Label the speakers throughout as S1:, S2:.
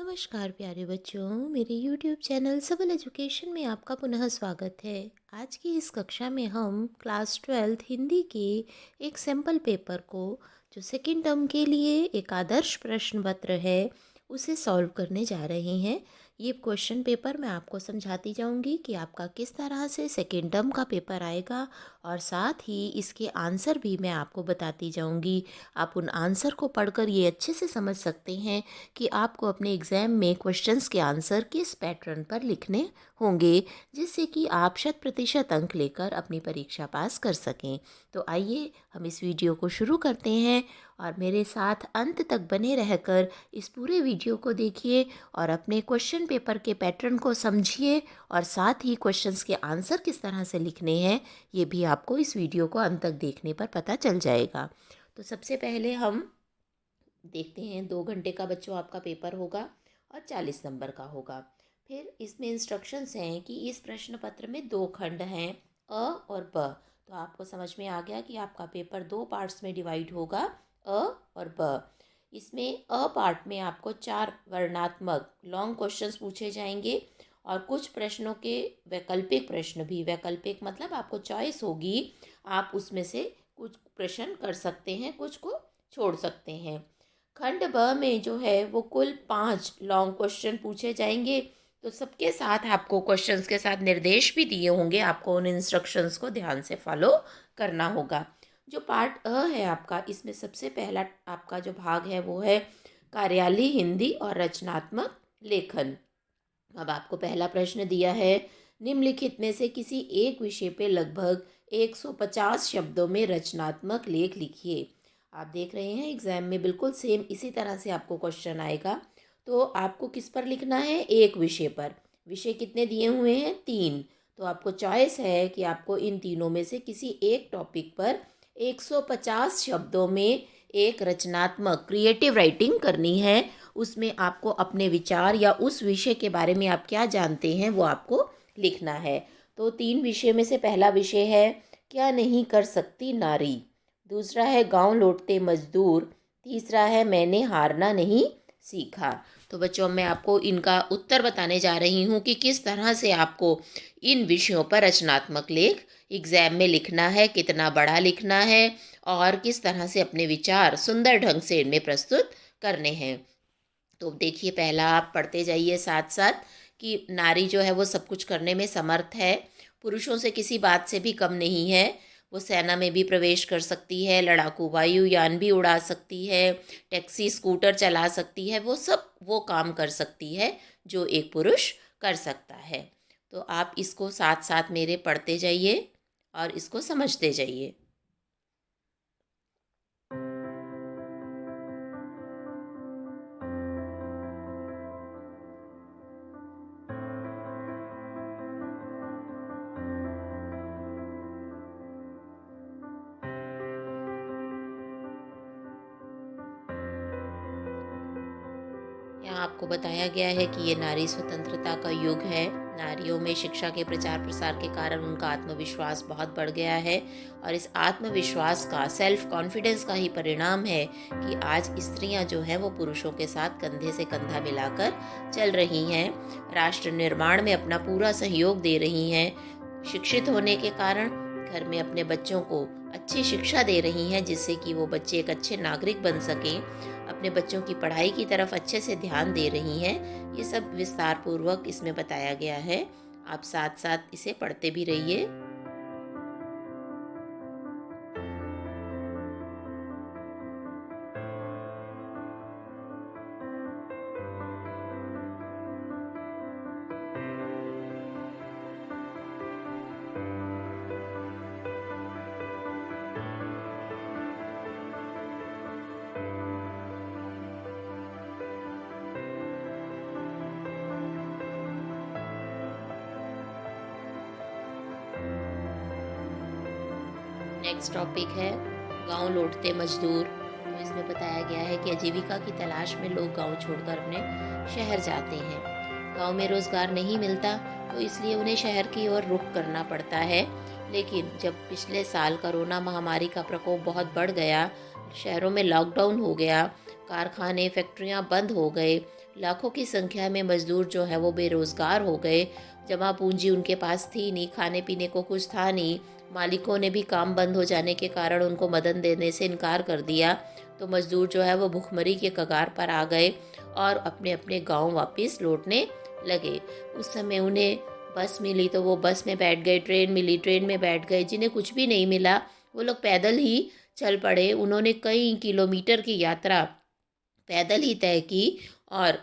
S1: नमस्कार प्यारे बच्चों, मेरे YouTube चैनल सबल एजुकेशन में आपका पुनः स्वागत है। आज की इस कक्षा में हम क्लास 12th हिंदी के एक सैम्पल पेपर को, जो सेकंड टर्म के लिए एक आदर्श प्रश्न पत्र है, उसे सॉल्व करने जा रहे हैं। ये क्वेश्चन पेपर मैं आपको समझाती जाऊंगी कि आपका किस तरह से सेकंड टर्म का पेपर आएगा, और साथ ही इसके आंसर भी मैं आपको बताती जाऊंगी। आप उन आंसर को पढ़कर ये अच्छे से समझ सकते हैं कि आपको अपने एग्ज़ाम में क्वेश्चंस के आंसर किस पैटर्न पर लिखने होंगे, जिससे कि आप 100% अंक लेकर अपनी परीक्षा पास कर सकें। तो आइए हम इस वीडियो को शुरू करते हैं, और मेरे साथ अंत तक बने रहकर इस पूरे वीडियो को देखिए और अपने क्वेश्चन पेपर के पैटर्न को समझिए, और साथ ही क्वेश्चंस के आंसर किस तरह से लिखने हैं ये भी आपको इस वीडियो को अंत तक देखने पर पता चल जाएगा। तो सबसे पहले हम देखते हैं, 2 घंटे का बच्चों आपका पेपर होगा और 40 नंबर का होगा। फिर इसमें इंस्ट्रक्शंस हैं कि इस प्रश्न पत्र में 2 खंड हैं, अ और ब। तो आपको समझ में आ गया कि आपका पेपर 2 पार्ट्स में डिवाइड होगा, अ और ब। इसमें अ पार्ट में आपको 4 वर्णात्मक लॉन्ग क्वेश्चंस पूछे जाएंगे, और कुछ प्रश्नों के वैकल्पिक प्रश्न भी। वैकल्पिक मतलब आपको चॉइस होगी, आप उसमें से कुछ प्रश्न कर सकते हैं, कुछ को छोड़ सकते हैं। खंड ब में जो है वो कुल 5 लॉन्ग क्वेश्चन पूछे जाएंगे। तो सबके साथ आपको क्वेश्चंस के साथ निर्देश भी दिए होंगे, आपको उन इंस्ट्रक्शंस को ध्यान से फॉलो करना होगा। जो पार्ट अ है आपका, इसमें सबसे पहला आपका जो भाग है वो है कार्यालय हिंदी और रचनात्मक लेखन। अब आपको पहला प्रश्न दिया है, निम्नलिखित में से किसी एक विषय पे लगभग 150 शब्दों में रचनात्मक लेख लिखिए। आप देख रहे हैं एग्जाम में बिल्कुल सेम इसी तरह से आपको क्वेश्चन आएगा। तो आपको किस पर लिखना है? एक विषय पर। विषय कितने दिए हुए हैं? 3। तो आपको चॉइस है कि आपको इन तीनों में से किसी एक टॉपिक पर 150 शब्दों में एक रचनात्मक क्रिएटिव राइटिंग करनी है। उसमें आपको अपने विचार या उस विषय के बारे में आप क्या जानते हैं वो आपको लिखना है। तो 3 विषय में से पहला विषय है क्या नहीं कर सकती नारी, दूसरा है गांव लौटते मजदूर, तीसरा है मैंने हारना नहीं सीखा। तो बच्चों, मैं आपको इनका उत्तर बताने जा रही हूँ कि किस तरह से आपको इन विषयों पर रचनात्मक लेख एग्जाम में लिखना है, कितना बड़ा लिखना है, और किस तरह से अपने विचार सुंदर ढंग से इनमें प्रस्तुत करने हैं। तो देखिए, पहला आप पढ़ते जाइए साथ साथ कि नारी जो है वो सब कुछ करने में समर्थ है, पुरुषों से किसी बात से भी कम नहीं है। वो सेना में भी प्रवेश कर सकती है, लड़ाकू वायुयान भी उड़ा सकती है, टैक्सी स्कूटर चला सकती है, वो सब वो काम कर सकती है जो एक पुरुष कर सकता है। तो आप इसको साथ साथ मेरे पढ़ते जाइए और इसको समझते जाइए। यहाँ आपको बताया गया है कि ये नारी स्वतंत्रता का युग है। नारियों में शिक्षा के प्रचार प्रसार के कारण उनका आत्मविश्वास बहुत बढ़ गया है, और इस आत्मविश्वास का, सेल्फ कॉन्फिडेंस का ही परिणाम है कि आज स्त्रियां जो हैं वो पुरुषों के साथ कंधे से कंधा मिलाकर चल रही हैं, राष्ट्र निर्माण में अपना पूरा सहयोग दे रही हैं। शिक्षित होने के कारण घर में अपने बच्चों को अच्छी शिक्षा दे रही हैं, जिससे कि वो बच्चे एक अच्छे नागरिक बन सकें। अपने बच्चों की पढ़ाई की तरफ अच्छे से ध्यान दे रही हैं। ये सब विस्तार पूर्वक इसमें बताया गया है। आप साथ साथ इसे पढ़ते भी रहिए। नेक्स्ट टॉपिक है गांव लौटते मजदूर। तो इसमें बताया गया है कि आजीविका की तलाश में लोग गांव छोड़कर अपने शहर जाते हैं। गांव में रोजगार नहीं मिलता, तो इसलिए उन्हें शहर की ओर रुख करना पड़ता है। लेकिन जब पिछले साल कोरोना महामारी का प्रकोप बहुत बढ़ गया, शहरों में लॉकडाउन हो गया, कारखाने फैक्ट्रियां बंद हो गए, लाखों की संख्या में मजदूर जो है वो बेरोजगार हो गए। जमा पूंजी उनके पास थी नहीं, खाने पीने को कुछ था नहीं, मालिकों ने भी काम बंद हो जाने के कारण उनको मदद देने से इनकार कर दिया। तो मजदूर जो है वो भुखमरी के कगार पर आ गए और अपने अपने गांव वापस लौटने लगे। उस समय उन्हें बस मिली तो वो बस में बैठ गए, ट्रेन मिली ट्रेन में बैठ गए। जिन्हें कुछ भी नहीं मिला वो लोग पैदल ही चल पड़े। उन्होंने कई किलोमीटर की यात्रा पैदल ही तय की और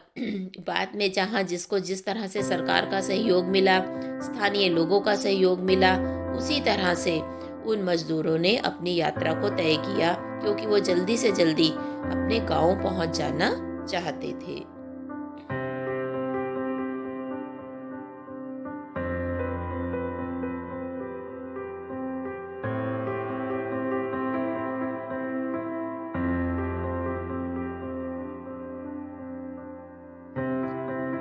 S1: बाद में जहाँ जिसको जिस तरह से सरकार का सहयोग मिला, स्थानीय लोगों का सहयोग मिला, उसी तरह से उन मजदूरों ने अपनी यात्रा को तय किया, क्योंकि वो जल्दी से जल्दी अपने गांव पहुंच जाना चाहते थे।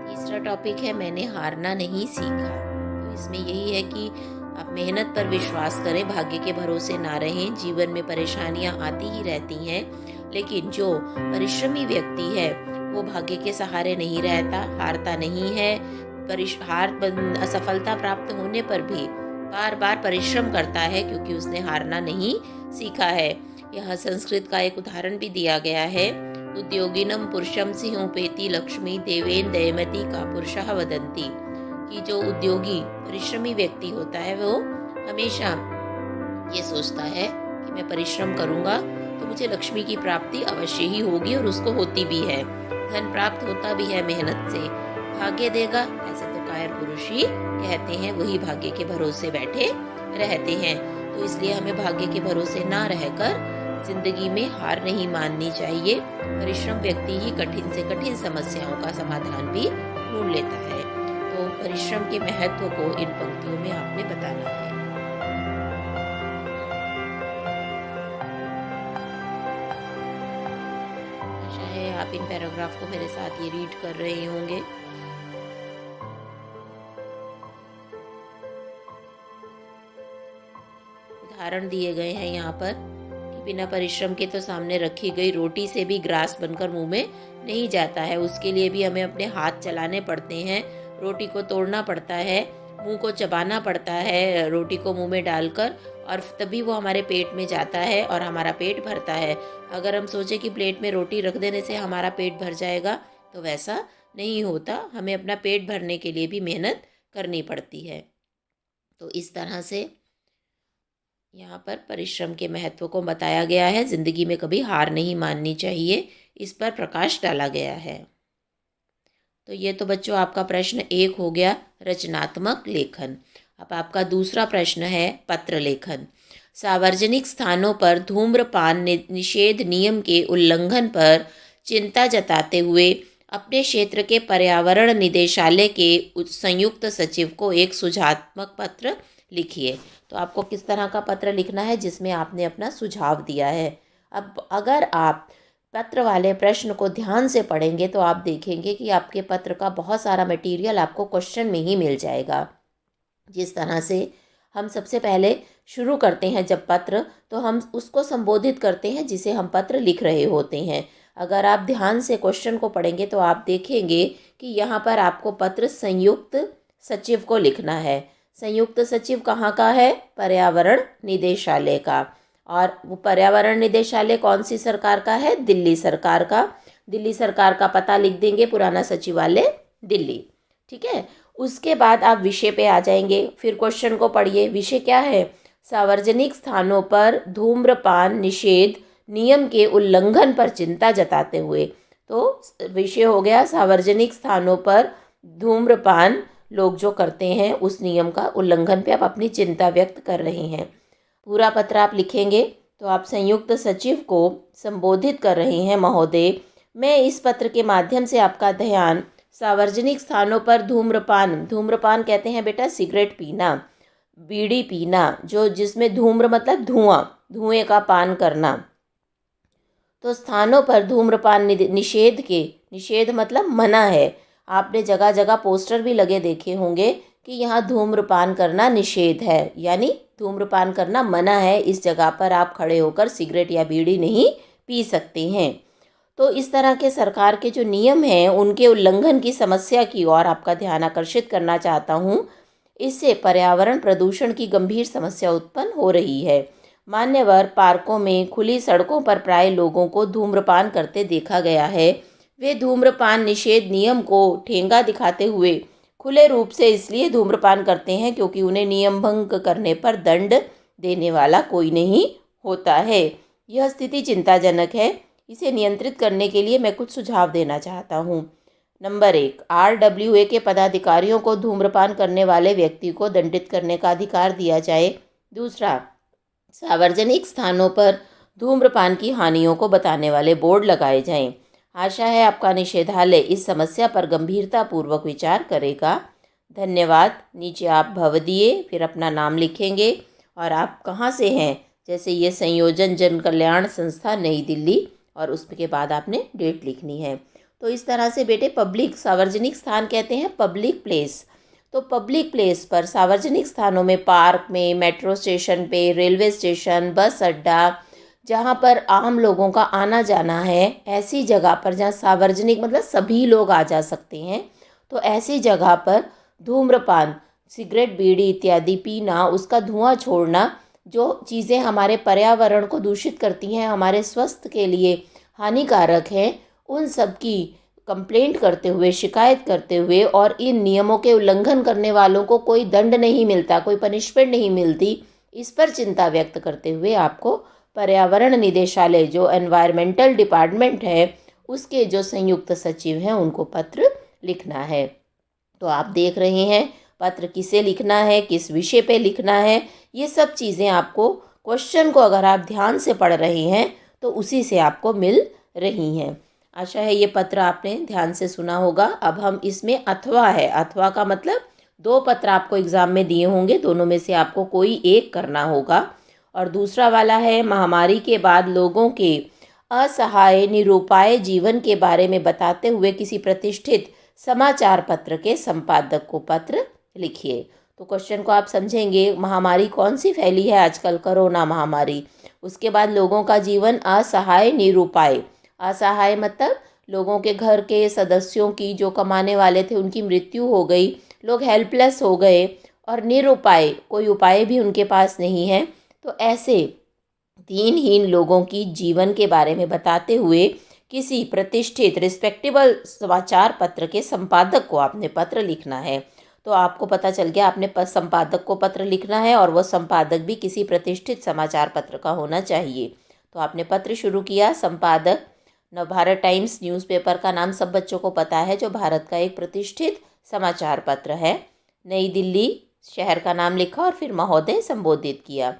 S1: तीसरा टॉपिक है मैंने हारना नहीं सीखा। तो इसमें यही है कि आप मेहनत पर विश्वास करें, भाग्य के भरोसे ना रहें। जीवन में परेशानियां आती ही रहती हैं, लेकिन जो परिश्रमी व्यक्ति है वो भाग्य के सहारे नहीं रहता, हारता नहीं है। असफलता प्राप्त होने पर भी बार बार परिश्रम करता है, क्योंकि उसने हारना नहीं सीखा है। यहाँ संस्कृत का एक उदाहरण भी दिया गया है। उद्योगिनम पुरुषम सिंहोपेति लक्ष्मी देवेन दयमती का पुरुषः वदंती, कि जो उद्योगी परिश्रमी व्यक्ति होता है वो हमेशा ये सोचता है कि मैं परिश्रम करूंगा तो मुझे लक्ष्मी की प्राप्ति अवश्य ही होगी, और उसको होती भी है। धन प्राप्त होता भी है मेहनत से। भाग्य देगा ऐसे तो कायर पुरुष ही कहते हैं, वही भाग्य के भरोसे बैठे रहते हैं। तो इसलिए हमें भाग्य के भरोसे ना रहकर जिंदगी में हार नहीं माननी चाहिए। परिश्रम व्यक्ति ही कठिन से कठिन समस्याओं का समाधान भी ढूंढ लेता है। तो परिश्रम के महत्व को इन पंक्तियों में आपने बताना है। आशा है आप इन पैराग्राफ को मेरे साथ ये रीड कर रहे होंगे। उदाहरण दिए गए हैं यहाँ पर कि बिना परिश्रम के तो सामने रखी गई रोटी से भी ग्रास बनकर मुंह में नहीं जाता है। उसके लिए भी हमें अपने हाथ चलाने पड़ते हैं, रोटी को तोड़ना पड़ता है, मुंह को चबाना पड़ता है रोटी को मुंह में डालकर, और तभी वो हमारे पेट में जाता है और हमारा पेट भरता है। अगर हम सोचे कि प्लेट में रोटी रख देने से हमारा पेट भर जाएगा, तो वैसा नहीं होता। हमें अपना पेट भरने के लिए भी मेहनत करनी पड़ती है। तो इस तरह से यहाँ पर परिश्रम के महत्व को बताया गया है। जिंदगी में कभी हार नहीं माननी चाहिए, इस पर प्रकाश डाला गया है। तो ये तो बच्चों आपका प्रश्न 1 हो गया, रचनात्मक लेखन। अब आपका दूसरा प्रश्न है पत्र लेखन। सार्वजनिक स्थानों पर धूम्रपान निषेध नियम के उल्लंघन पर चिंता जताते हुए अपने क्षेत्र के पर्यावरण निदेशालय के संयुक्त सचिव को एक सुझावात्मक पत्र लिखिए। तो आपको किस तरह का पत्र लिखना है जिसमें आपने अपना सुझाव दिया है। अब अगर आप पत्र वाले प्रश्न को ध्यान से पढ़ेंगे तो आप देखेंगे कि आपके पत्र का बहुत सारा मटेरियल आपको क्वेश्चन में ही मिल जाएगा। जिस तरह से हम सबसे पहले शुरू करते हैं जब पत्र, तो हम उसको संबोधित करते हैं जिसे हम पत्र लिख रहे होते हैं। अगर आप ध्यान से क्वेश्चन को पढ़ेंगे तो आप देखेंगे कि यहाँ पर आपको पत्र संयुक्त सचिव को लिखना है। संयुक्त सचिव कहाँ का है? पर्यावरण निदेशालय का। और वो पर्यावरण निदेशालय कौन सी सरकार का है? दिल्ली सरकार का। दिल्ली सरकार का पता लिख देंगे, पुराना सचिवालय दिल्ली। ठीक है, उसके बाद आप विषय पे आ जाएंगे। फिर क्वेश्चन को पढ़िए। विषय क्या है? सार्वजनिक स्थानों पर धूम्रपान निषेध नियम के उल्लंघन पर चिंता जताते हुए। तो विषय हो गया सार्वजनिक स्थानों पर धूम्रपान लोग जो करते हैं उस नियम का उल्लंघन पे आप अपनी चिंता व्यक्त कर रहे हैं। पूरा पत्र आप लिखेंगे तो आप संयुक्त सचिव को संबोधित कर रहे हैं। महोदय, मैं इस पत्र के माध्यम से आपका ध्यान सार्वजनिक स्थानों पर धूम्रपान कहते हैं बेटा सिगरेट पीना, बीड़ी पीना, जो जिसमें धूम्र मतलब धुएं का पान करना। तो स्थानों पर धूम्रपान निषेध मतलब मना है। आपने जगह जगह पोस्टर भी लगे देखे होंगे कि यहाँ धूम्रपान करना निषेध है, यानी धूम्रपान करना मना है। इस जगह पर आप खड़े होकर सिगरेट या बीड़ी नहीं पी सकते हैं। तो इस तरह के सरकार के जो नियम हैं उनके उल्लंघन की समस्या की ओर आपका ध्यान आकर्षित करना चाहता हूँ। इससे पर्यावरण प्रदूषण की गंभीर समस्या उत्पन्न हो रही है। मान्यवर पार्कों में खुली सड़कों पर प्राय लोगों को धूम्रपान करते देखा गया है। वे धूम्रपान निषेध नियम को ठेंगा दिखाते हुए खुले रूप से इसलिए धूम्रपान करते हैं क्योंकि उन्हें नियम भंग करने पर दंड देने वाला कोई नहीं होता है। यह स्थिति चिंताजनक है। इसे नियंत्रित करने के लिए मैं कुछ सुझाव देना चाहता हूँ। नंबर 1, RWA के पदाधिकारियों को धूम्रपान करने वाले व्यक्ति को दंडित करने का अधिकार दिया जाए। दूसरा, सार्वजनिक स्थानों पर धूम्रपान की हानियों को बताने वाले बोर्ड लगाए जाएं। आशा है आपका निषेधालय इस समस्या पर गंभीरतापूर्वक विचार करेगा। धन्यवाद। नीचे आप भवदीय फिर अपना नाम लिखेंगे और आप कहाँ से हैं, जैसे ये संयोजन जन कल्याण संस्था नई दिल्ली, और उसके बाद आपने डेट लिखनी है। तो इस तरह से बेटे पब्लिक, सार्वजनिक स्थान कहते हैं पब्लिक प्लेस। तो पब्लिक प्लेस पर, सार्वजनिक स्थानों में, पार्क में, मेट्रो स्टेशन पे, रेलवे स्टेशन, बस अड्डा, जहाँ पर आम लोगों का आना जाना है, ऐसी जगह पर जहाँ सार्वजनिक मतलब सभी लोग आ जा सकते हैं, तो ऐसी जगह पर धूम्रपान, सिगरेट, बीड़ी इत्यादि पीना, उसका धुआं छोड़ना, जो चीज़ें हमारे पर्यावरण को दूषित करती हैं, हमारे स्वास्थ्य के लिए हानिकारक हैं, उन सब की कंप्लेंट करते हुए, शिकायत करते हुए, और इन नियमों के उल्लंघन करने वालों को कोई दंड नहीं मिलता, कोई पनिशमेंट नहीं मिलती, इस पर चिंता व्यक्त करते हुए आपको पर्यावरण निदेशालय, जो एनवायरमेंटल डिपार्टमेंट है, उसके जो संयुक्त सचिव हैं उनको पत्र लिखना है। तो आप देख रहे हैं पत्र किसे लिखना है, किस विषय पे लिखना है, ये सब चीज़ें आपको क्वेश्चन को अगर आप ध्यान से पढ़ रहे हैं तो उसी से आपको मिल रही हैं। आशा है ये पत्र आपने ध्यान से सुना होगा। अब हम इसमें अथवा है, अथवा का मतलब 2 पत्र आपको एग्ज़ाम में दिए होंगे, दोनों में से आपको कोई एक करना होगा। और दूसरा वाला है महामारी के बाद लोगों के असहाय निरुपाय जीवन के बारे में बताते हुए किसी प्रतिष्ठित समाचार पत्र के संपादक को पत्र लिखिए। तो क्वेश्चन को आप समझेंगे, महामारी कौन सी फैली है आजकल, कोरोना महामारी। उसके बाद लोगों का जीवन असहाय निरुपाय, असहाय मतलब लोगों के घर के सदस्यों की, जो कमाने वाले थे, उनकी मृत्यु हो गई, लोग हेल्पलेस हो गए, और निरुपाय, कोई उपाय भी उनके पास नहीं है। तो ऐसे दीनहीन लोगों की जीवन के बारे में बताते हुए किसी प्रतिष्ठित रिस्पेक्टेबल समाचार पत्र के संपादक को आपने पत्र लिखना है। तो आपको पता चल गया, आपने संपादक को पत्र लिखना है और वो संपादक भी किसी प्रतिष्ठित समाचार पत्र का होना चाहिए। तो आपने पत्र शुरू किया। संपादक नवभारत टाइम्स न्यूज़पेपर का नाम सब बच्चों को पता है, जो भारत का एक प्रतिष्ठित समाचार पत्र है। नई दिल्ली शहर का नाम लिखा और फिर महोदय संबोधित किया।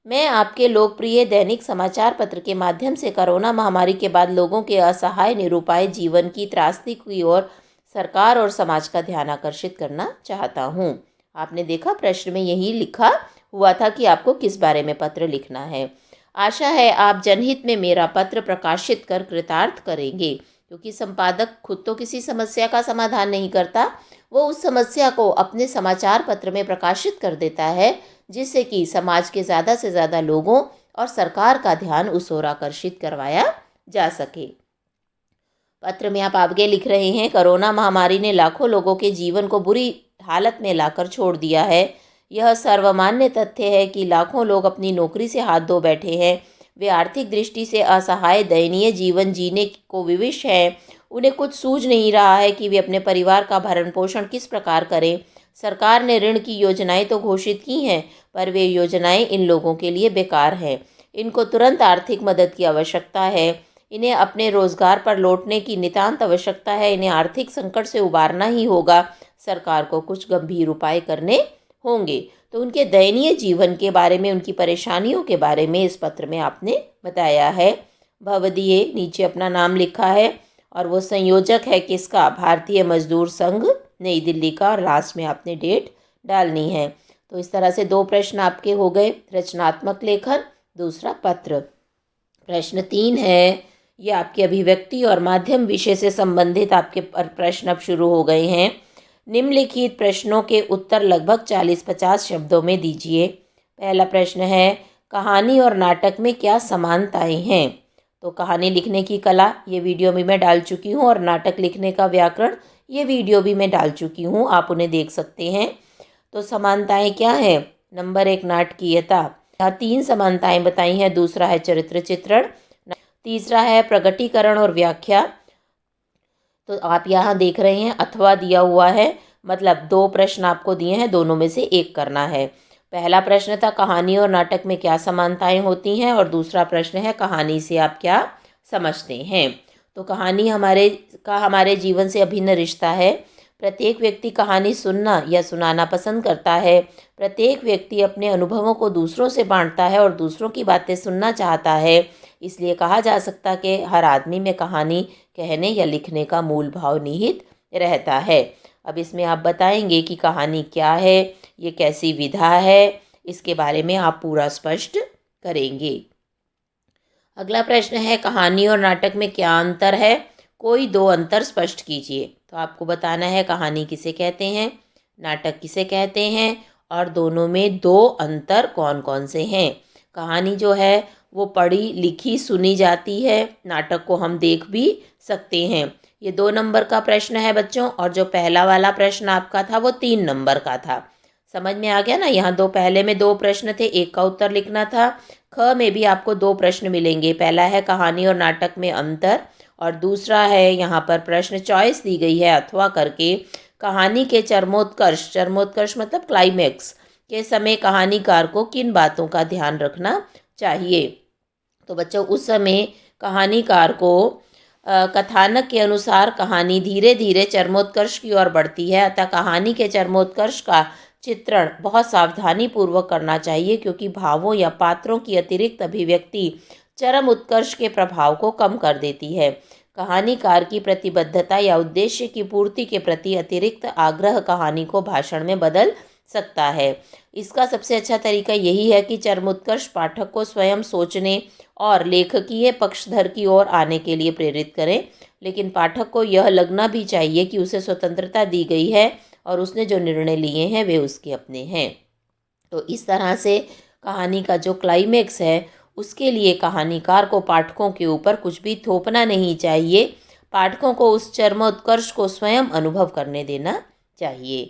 S1: मैं आपके लोकप्रिय दैनिक समाचार पत्र के माध्यम से कोरोना महामारी के बाद लोगों के असहाय निरुपाय जीवन की त्रासदी की ओर सरकार और समाज का ध्यान आकर्षित करना चाहता हूँ। आपने देखा प्रश्न में यही लिखा हुआ था कि आपको किस बारे में पत्र लिखना है। आशा है आप जनहित में मेरा पत्र प्रकाशित कर कृतार्थ करेंगे, क्योंकि संपादक खुद तो किसी समस्या का समाधान नहीं करता, वो उस समस्या को अपने समाचार पत्र में प्रकाशित कर देता है, जिससे कि समाज के ज़्यादा से ज़्यादा लोगों और सरकार का ध्यान उस ओर आकर्षित करवाया जा सके। पत्र में आप आगे लिख रहे हैं, कोरोना महामारी ने लाखों लोगों के जीवन को बुरी हालत में लाकर छोड़ दिया है। यह सर्वमान्य तथ्य है कि लाखों लोग अपनी नौकरी से हाथ धो बैठे हैं। वे आर्थिक दृष्टि से असहाय दयनीय जीवन जीने को विवश हैं। उन्हें कुछ सूझ नहीं रहा है कि वे अपने परिवार का भरण पोषण किस प्रकार करें। सरकार ने ऋण की योजनाएं तो घोषित की हैं, पर वे योजनाएं इन लोगों के लिए बेकार हैं। इनको तुरंत आर्थिक मदद की आवश्यकता है। इन्हें अपने रोजगार पर लौटने की नितांत आवश्यकता है। इन्हें आर्थिक संकट से उबारना ही होगा। सरकार को कुछ गंभीर उपाय करने होंगे। तो उनके दयनीय जीवन के बारे में, उनकी परेशानियों के बारे में इस पत्र में आपने बताया है। भवदीय नीचे अपना नाम लिखा है और वो संयोजक है किसका, भारतीय मजदूर संघ नई दिल्ली का, और लास्ट में आपने डेट डालनी है। तो इस तरह से 2 प्रश्न आपके हो गए, रचनात्मक लेखन, दूसरा पत्र। प्रश्न 3 है, ये आपकी अभिव्यक्ति और माध्यम विषय से संबंधित आपके प्रश्न अब शुरू हो गए हैं। निम्नलिखित प्रश्नों के उत्तर लगभग 40-50 शब्दों में दीजिए। पहला प्रश्न है, कहानी और नाटक में क्या समानताएं हैं। तो कहानी लिखने की कला ये वीडियो भी मैं डाल चुकी हूँ, और नाटक लिखने का व्याकरण ये वीडियो भी मैं डाल चुकी हूँ, आप उन्हें देख सकते हैं। तो समानताएं क्या हैं? नंबर 1 नाटकीयता, यहाँ 3 समानताएं बताई हैं। दूसरा है चरित्र चित्रण, तीसरा है प्रगटीकरण और व्याख्या। तो आप यहाँ देख रहे हैं अथवा दिया हुआ है, मतलब 2 प्रश्न आपको दिए हैं, दोनों में से एक करना है। पहला प्रश्न था कहानी और नाटक में क्या समानताएं होती हैं, और दूसरा प्रश्न है कहानी से आप क्या समझते हैं। तो कहानी हमारे जीवन से अभिन्न रिश्ता है। प्रत्येक व्यक्ति कहानी सुनना या सुनाना पसंद करता है। प्रत्येक व्यक्ति अपने अनुभवों को दूसरों से बांटता है और दूसरों की बातें सुनना चाहता है। इसलिए कहा जा सकता कि हर आदमी में कहानी कहने या लिखने का मूल भाव निहित रहता है। अब इसमें आप बताएंगे कि कहानी क्या है, ये कैसी विधा है, इसके बारे में आप पूरा स्पष्ट करेंगे। अगला प्रश्न है कहानी और नाटक में क्या अंतर है? कोई 2 अंतर स्पष्ट कीजिए। तो आपको बताना है कहानी किसे कहते हैं, नाटक किसे कहते हैं, और दोनों में 2 अंतर कौन कौन से हैं। कहानी जो है वो पढ़ी लिखी सुनी जाती है, नाटक को हम देख भी सकते हैं। ये 2 नंबर का प्रश्न है बच्चों, और जो पहला वाला प्रश्न आपका था वो 3 नंबर का था। समझ में आ गया ना? यहाँ पहले में 2 प्रश्न थे, एक का उत्तर लिखना था। ख में भी आपको 2 प्रश्न मिलेंगे, पहला है कहानी और नाटक में अंतर, और दूसरा है यहाँ पर प्रश्न चॉइस दी गई है अथवा करके, कहानी के चरमोत्कर्ष, चरमोत्कर्ष मतलब क्लाइमेक्स के समय कहानीकार को किन बातों का ध्यान रखना चाहिए। तो बच्चों उस समय कहानीकार को कथानक के अनुसार कहानी धीरे धीरे चरमोत्कर्ष की ओर बढ़ती है, अतः कहानी के चरमोत्कर्ष का चित्रण बहुत सावधानी पूर्वक करना चाहिए, क्योंकि भावों या पात्रों की अतिरिक्त अभिव्यक्ति चरम उत्कर्ष के प्रभाव को कम कर देती है। कहानीकार की प्रतिबद्धता या उद्देश्य की पूर्ति के प्रति अतिरिक्त आग्रह कहानी को भाषण में बदल सकता है। इसका सबसे अच्छा तरीका यही है कि चरमोत्कर्ष पाठक को स्वयं सोचने और लेखकीय पक्षधर की ओर आने के लिए प्रेरित करें, लेकिन पाठक को यह लगना भी चाहिए कि उसे स्वतंत्रता दी गई है और उसने जो निर्णय लिए हैं वे उसके अपने हैं। तो इस तरह से कहानी का जो क्लाइमेक्स है उसके लिए कहानीकार को पाठकों के ऊपर कुछ भी थोपना नहीं चाहिए, पाठकों को उस चरमोत्कर्ष को स्वयं अनुभव करने देना चाहिए।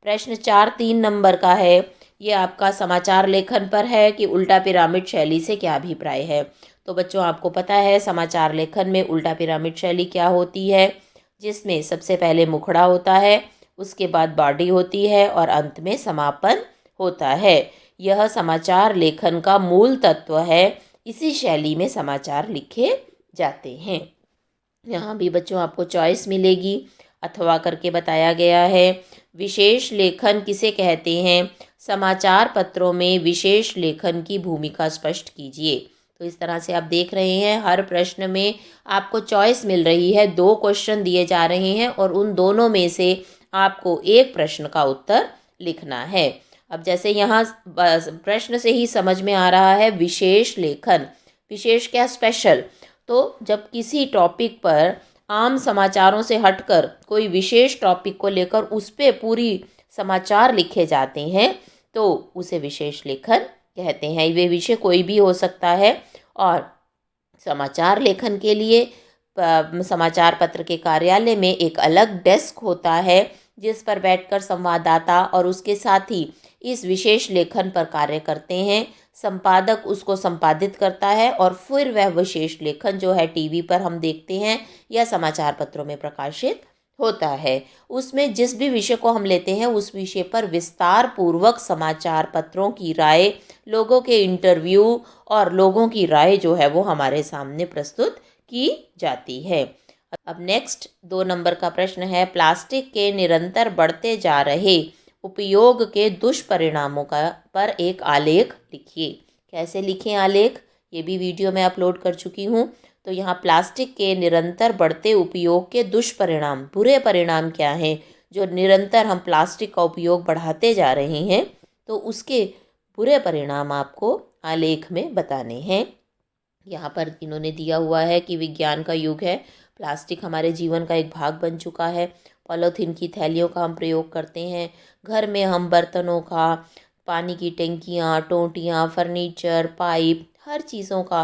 S1: प्रश्न 4 3 नंबर का है, ये आपका समाचार लेखन पर है कि उल्टा पिरामिड शैली से क्या अभिप्राय है। तो बच्चों आपको पता है समाचार लेखन में उल्टा पिरामिड शैली क्या होती है, जिसमें सबसे पहले मुखड़ा होता है, उसके बाद बॉडी होती है और अंत में समापन होता है। यह समाचार लेखन का मूल तत्व है, इसी शैली में समाचार लिखे जाते हैं। यहाँ भी बच्चों आपको चॉइस मिलेगी, अथवा करके बताया गया है। विशेष लेखन किसे कहते हैं? समाचार पत्रों में विशेष लेखन की भूमिका स्पष्ट कीजिए। तो इस तरह से आप देख रहे हैं हर प्रश्न में आपको चॉइस मिल रही है, 2 क्वेश्चन दिए जा रहे हैं और उन दोनों में से आपको एक प्रश्न का उत्तर लिखना है। अब जैसे यहाँ प्रश्न से ही समझ में आ रहा है विशेष लेखन, विशेष क्या? स्पेशल। तो जब किसी टॉपिक पर आम समाचारों से हटकर कोई विशेष टॉपिक को लेकर उस पर पूरी समाचार लिखे जाते हैं तो उसे विशेष लेखन कहते हैं। वे विषय कोई भी हो सकता है, और समाचार लेखन के लिए समाचार पत्र के कार्यालय में एक अलग डेस्क होता है, जिस पर बैठकर संवाददाता और उसके साथी इस विशेष लेखन पर कार्य करते हैं। संपादक उसको संपादित करता है और फिर वह विशेष लेखन जो है टीवी पर हम देखते हैं या समाचार पत्रों में प्रकाशित होता है, उसमें जिस भी विषय को हम लेते हैं उस विषय पर विस्तार पूर्वक समाचार पत्रों की राय, लोगों के इंटरव्यू और लोगों की राय जो है वो हमारे सामने प्रस्तुत की जाती है। अब नेक्स्ट 2 नंबर का प्रश्न है, प्लास्टिक के निरंतर बढ़ते जा रहे उपयोग के दुष्परिणामों पर एक आलेख लिखिए। कैसे लिखें आलेख, ये भी वीडियो में अपलोड कर चुकी हूँ। तो यहाँ प्लास्टिक के निरंतर बढ़ते उपयोग के दुष्परिणाम, बुरे परिणाम क्या हैं, जो निरंतर हम प्लास्टिक का उपयोग बढ़ाते जा रहे हैं, तो उसके बुरे परिणाम आपको आलेख में बताने हैं। यहाँ पर इन्होंने दिया हुआ है कि विज्ञान का युग है, प्लास्टिक हमारे जीवन का एक भाग बन चुका है। पॉलीथीन की थैलियों का हम प्रयोग करते हैं, घर में हम बर्तनों का, पानी की टंकियाँ, टोंटियाँ, फर्नीचर, पाइप, हर चीज़ों का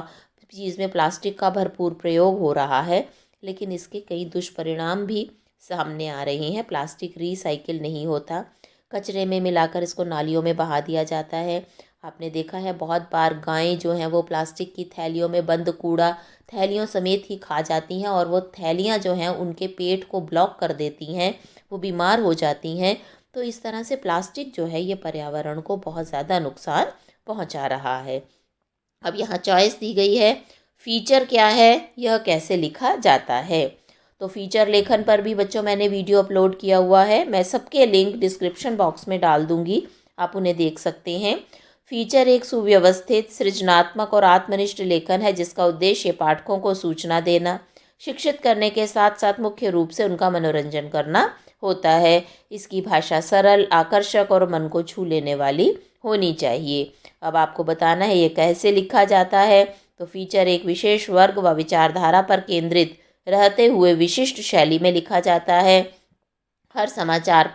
S1: चीज़ में प्लास्टिक का भरपूर प्रयोग हो रहा है, लेकिन इसके कई दुष्परिणाम भी सामने आ रहे हैं। प्लास्टिक रीसाइकिल नहीं होता, कचरे में मिलाकर इसको नालियों में बहा दिया जाता है। आपने देखा है बहुत बार गायें जो हैं वो प्लास्टिक की थैलियों में बंद कूड़ा थैलियों समेत ही खा जाती हैं, और वो थैलियाँ जो हैं उनके पेट को ब्लॉक कर देती हैं, वो बीमार हो जाती हैं। तो इस तरह से प्लास्टिक जो है ये पर्यावरण को बहुत ज़्यादा नुकसान पहुंचा रहा है। अब यहाँ चॉइस दी गई है, फीचर क्या है, यह कैसे लिखा जाता है। तो फीचर लेखन पर भी बच्चों मैंने वीडियो अपलोड किया हुआ है, मैं सबके लिंक डिस्क्रिप्शन बॉक्स में डाल दूंगी, आप उन्हें देख सकते हैं। फीचर एक सुव्यवस्थित, सृजनात्मक और आत्मनिष्ठ लेखन है जिसका उद्देश्य पाठकों को सूचना देना, शिक्षित करने के साथ साथ मुख्य रूप से उनका मनोरंजन करना होता है। इसकी भाषा सरल, आकर्षक और मन को छू लेने वाली होनी चाहिए। अब आपको बताना है ये कैसे लिखा जाता है। तो फीचर एक विशेष वर्ग व विचारधारा पर केंद्रित रहते हुए विशिष्ट शैली में लिखा जाता है। हर समाचार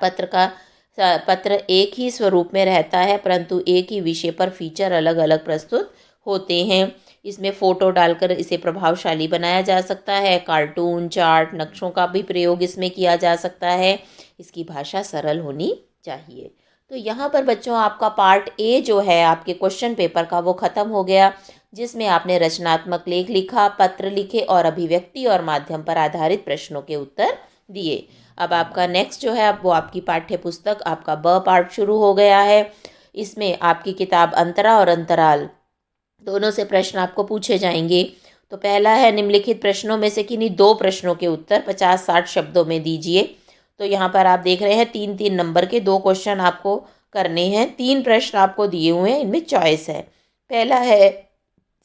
S1: पत्र एक ही स्वरूप में रहता है, परंतु एक ही विषय पर फीचर अलग अलग प्रस्तुत होते हैं। इसमें फ़ोटो डालकर इसे प्रभावशाली बनाया जा सकता है। कार्टून, चार्ट, नक्शों का भी प्रयोग इसमें किया जा सकता है। इसकी भाषा सरल होनी चाहिए। तो यहाँ पर बच्चों आपका पार्ट ए जो है आपके क्वेश्चन पेपर का वो ख़त्म हो गया, जिसमें आपने रचनात्मक लेख लिखा, पत्र लिखे और अभिव्यक्ति और माध्यम पर आधारित प्रश्नों के उत्तर दिए। अब आपका नेक्स्ट जो है अब वो आपकी पाठ्य पुस्तक आपका ब पार्ट शुरू हो गया है। इसमें आपकी किताब अंतरा और अंतराल दोनों से प्रश्न आपको पूछे जाएंगे। तो पहला है, निम्नलिखित प्रश्नों में से किन्हीं दो प्रश्नों के उत्तर 50-60 शब्दों में दीजिए। तो यहाँ पर आप देख रहे हैं 3-3 नंबर के 2 क्वेश्चन आपको करने हैं। 3 प्रश्न आपको दिए हुए हैं, इनमें चॉइस है। पहला है,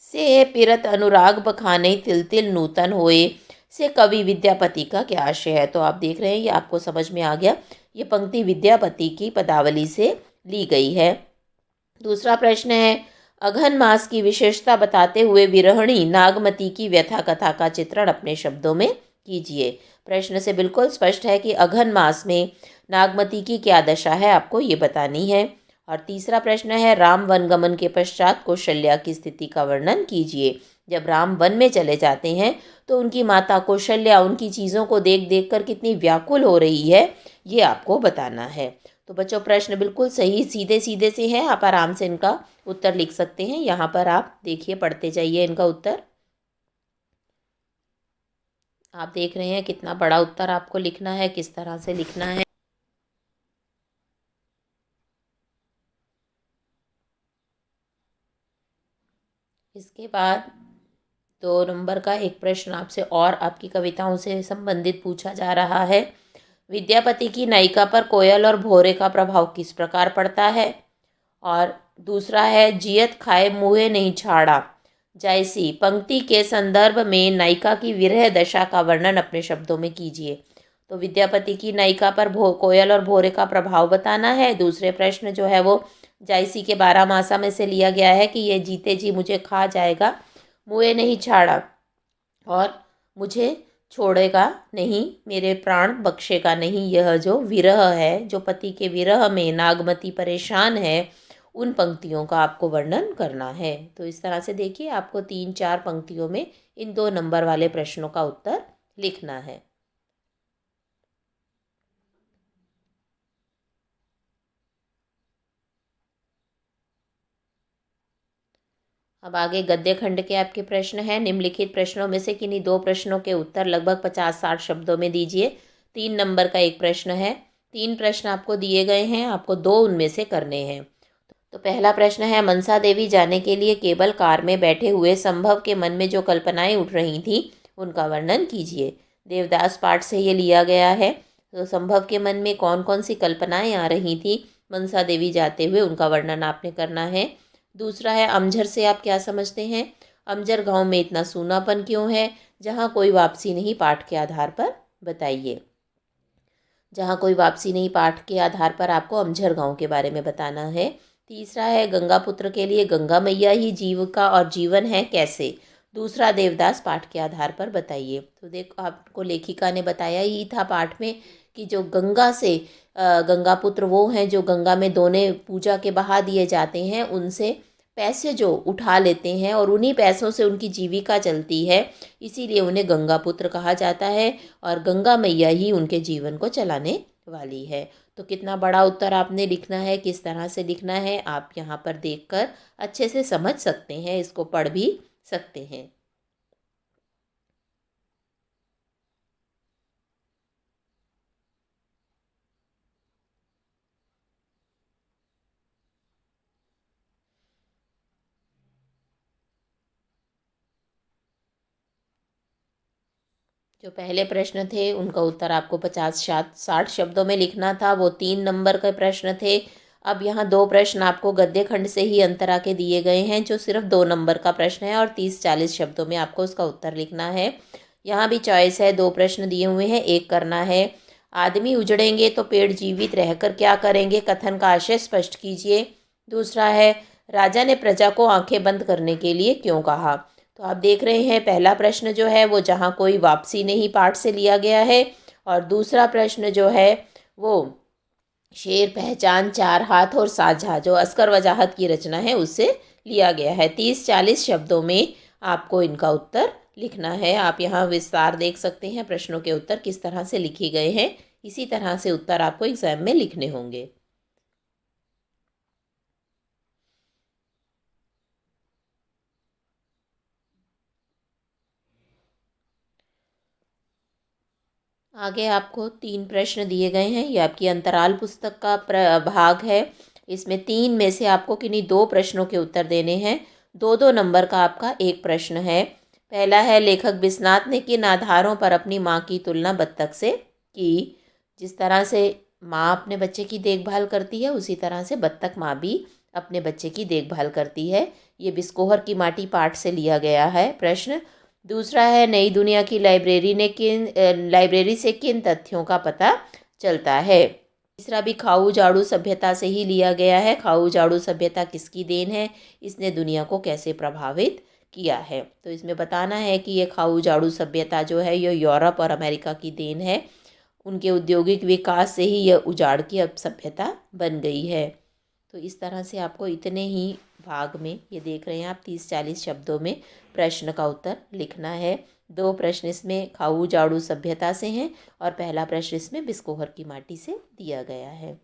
S1: से पिरत अनुराग बखाने तिल तिल नूतन होए, से कवि विद्यापति का क्या आशय है। तो आप देख रहे हैं ये आपको समझ में आ गया, ये पंक्ति विद्यापति की पदावली से ली गई है। दूसरा प्रश्न है, अघन मास की विशेषता बताते हुए विरहणी नागमती की व्यथा कथा का चित्रण अपने शब्दों में कीजिए। प्रश्न से बिल्कुल स्पष्ट है कि अघन मास में नागमती की क्या दशा है, आपको ये बतानी है। और तीसरा प्रश्न है, राम वनगमन के पश्चात कौशल्या की स्थिति का वर्णन कीजिए। जब राम वन में चले जाते हैं तो उनकी माता कौशल्या उनकी चीज़ों को देख देख कर कितनी व्याकुल हो रही है, ये आपको बताना है। तो बच्चों प्रश्न बिल्कुल सही सीधे सीधे से हैं, आप आराम से इनका उत्तर लिख सकते हैं। यहाँ पर आप देखिए, पढ़ते जाइए इनका उत्तर। आप देख रहे हैं कितना बड़ा उत्तर आपको लिखना है, किस तरह से लिखना है। इसके बाद 2 नंबर का एक प्रश्न आपसे और आपकी कविताओं से संबंधित पूछा जा रहा है। विद्यापति की नायिका पर कोयल और भौरे का प्रभाव किस प्रकार पड़ता है। और दूसरा है, जियत खाए मुँहे नहीं छाड़ा जैसी पंक्ति के संदर्भ में नायिका की विरह दशा का वर्णन अपने शब्दों में कीजिए। तो विद्यापति की नायिका पर कोयल और भौरे का प्रभाव बताना है। दूसरे प्रश्न जो है वो जायसी के 12 मासा में से लिया गया है कि ये जीते जी मुझे खा जाएगा, मुँहे नहीं छाड़ा, और मुझे छोड़ेगा नहीं, मेरे प्राण बख्शेगा नहीं। यह जो विरह है, जो पति के विरह में नागमती परेशान है, उन पंक्तियों का आपको वर्णन करना है। तो इस तरह से देखिए आपको 3-4 पंक्तियों में इन 2 नंबर वाले प्रश्नों का उत्तर लिखना है। अब आगे गद्य खंड के आपके प्रश्न हैं। निम्नलिखित प्रश्नों में से किन्हीं 2 प्रश्नों के उत्तर लगभग 50-60 शब्दों में दीजिए। 3 नंबर का एक प्रश्न है। 3 प्रश्न आपको दिए गए हैं, आपको 2 उनमें से करने हैं। तो पहला प्रश्न है, मनसा देवी जाने के लिए केबल कार में बैठे हुए संभव के मन में जो कल्पनाएं उठ रही थी उनका वर्णन कीजिए। देवदास पाठ से ये लिया गया है। तो संभव के मन में कौन कौन सी कल्पनाएं आ रही थी मनसा देवी जाते हुए, उनका वर्णन आपने करना है। दूसरा है, अमझर से आप क्या समझते हैं। अमझर गांव में इतना सूनापन क्यों है, जहां कोई वापसी नहीं, पाठ के आधार पर बताइए। जहां कोई वापसी नहीं, पाठ के आधार पर आपको अमझर गांव के बारे में बताना है। तीसरा है, गंगा पुत्र के लिए गंगा मैया ही जीविका और जीवन है, कैसे। दूसरा देवदास पाठ के आधार पर बताइए। तो देखो आपको लेखिका ने बताया ही था पाठ में कि जो गंगा से गंगा पुत्र वो हैं जो गंगा में दोने पूजा के बहा दिए जाते हैं, उनसे पैसे जो उठा लेते हैं और उन्हीं पैसों से उनकी जीविका चलती है, इसीलिए उन्हें गंगा पुत्र कहा जाता है और गंगा मैया ही उनके जीवन को चलाने वाली है। तो कितना बड़ा उत्तर आपने लिखना है, किस तरह से लिखना है, आप यहाँ पर देखकर अच्छे से समझ सकते हैं, इसको पढ़ भी सकते हैं। जो पहले प्रश्न थे उनका उत्तर आपको 50-60 शब्दों में लिखना था, वो 3 नंबर के प्रश्न थे। अब यहाँ 2 प्रश्न आपको गद्य खंड से ही अंतरा के दिए गए हैं, जो सिर्फ 2 नंबर का प्रश्न है और 30-40 शब्दों में आपको उसका उत्तर लिखना है। यहाँ भी चॉइस है, 2 प्रश्न दिए हुए हैं, एक करना है। आदमी उजड़ेंगे तो पेड़ जीवित रहकर क्या करेंगे, कथन का आशय स्पष्ट कीजिए। दूसरा है, राजा ने प्रजा को आंखें बंद करने के लिए क्यों कहा। तो आप देख रहे हैं पहला प्रश्न जो है वो जहाँ कोई वापसी नहीं पाठ से लिया गया है, और दूसरा प्रश्न जो है वो शेर पहचान, 4 हाथ और साझा, जो अस्कर वजाहत की रचना है उससे लिया गया है। 30-40 शब्दों में आपको इनका उत्तर लिखना है। आप यहाँ विस्तार देख सकते हैं, प्रश्नों के उत्तर किस तरह से लिखे गए हैं, इसी तरह से उत्तर आपको एग्जाम में लिखने होंगे। आगे आपको 3 प्रश्न दिए गए हैं, ये आपकी अंतराल पुस्तक का भाग है। इसमें 3 में से आपको किन्हीं 2 प्रश्नों के उत्तर देने हैं। 2-2 नंबर का आपका एक प्रश्न है। पहला है, लेखक बिस्नात ने किन आधारों पर अपनी माँ की तुलना बत्तख से की। जिस तरह से माँ अपने बच्चे की देखभाल करती है, उसी तरह से बत्तख माँ भी अपने बच्चे की देखभाल करती है। ये बिस्कोहर की माटी पाठ से लिया गया है प्रश्न। दूसरा है, नई दुनिया की लाइब्रेरी से किन तथ्यों का पता चलता है। तीसरा भी खाऊ जाड़ू सभ्यता से ही लिया गया है। खाऊ जाड़ू सभ्यता किसकी देन है, इसने दुनिया को कैसे प्रभावित किया है। तो इसमें बताना है कि ये खाऊ जाड़ू सभ्यता जो है ये यूरोप और अमेरिका की देन है। उनके औद्योगिक विकास से ही यह उजाड़ की अब सभ्यता बन गई है। तो इस तरह से आपको इतने ही भाग में, ये देख रहे हैं आप, 30-40 शब्दों में प्रश्न का उत्तर लिखना है। 2 प्रश्न इसमें खाऊ जाड़ू सभ्यता से हैं और पहला प्रश्न इसमें बिस्कोहर की माटी से दिया गया है।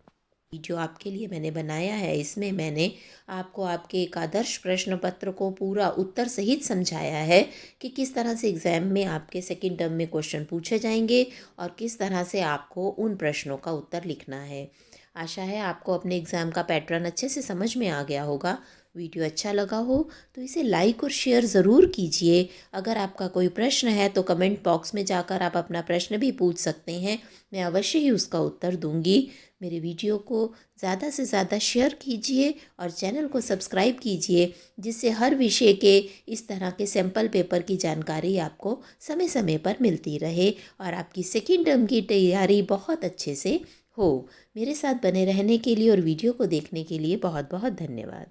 S1: जो आपके लिए मैंने बनाया है, इसमें मैंने आपको आपके एक आदर्श प्रश्न पत्र को पूरा उत्तर सहित समझाया है कि किस तरह से एग्ज़ाम में आपके सेकंड टर्म में क्वेश्चन पूछे जाएंगे और किस तरह से आपको उन प्रश्नों का उत्तर लिखना है। आशा है आपको अपने एग्ज़ाम का पैटर्न अच्छे से समझ में आ गया होगा। वीडियो अच्छा लगा हो तो इसे लाइक और शेयर ज़रूर कीजिए। अगर आपका कोई प्रश्न है तो कमेंट बॉक्स में जाकर आप अपना प्रश्न भी पूछ सकते हैं, मैं अवश्य ही उसका उत्तर दूंगी। मेरे वीडियो को ज़्यादा से ज़्यादा शेयर कीजिए और चैनल को सब्सक्राइब कीजिए, जिससे हर विषय के इस तरह के सैम्पल पेपर की जानकारी आपको समय समय पर मिलती रहे और आपकी सेकेंड टर्म की तैयारी बहुत अच्छे से हो। मेरे साथ बने रहने के लिए और वीडियो को देखने के लिए बहुत बहुत धन्यवाद।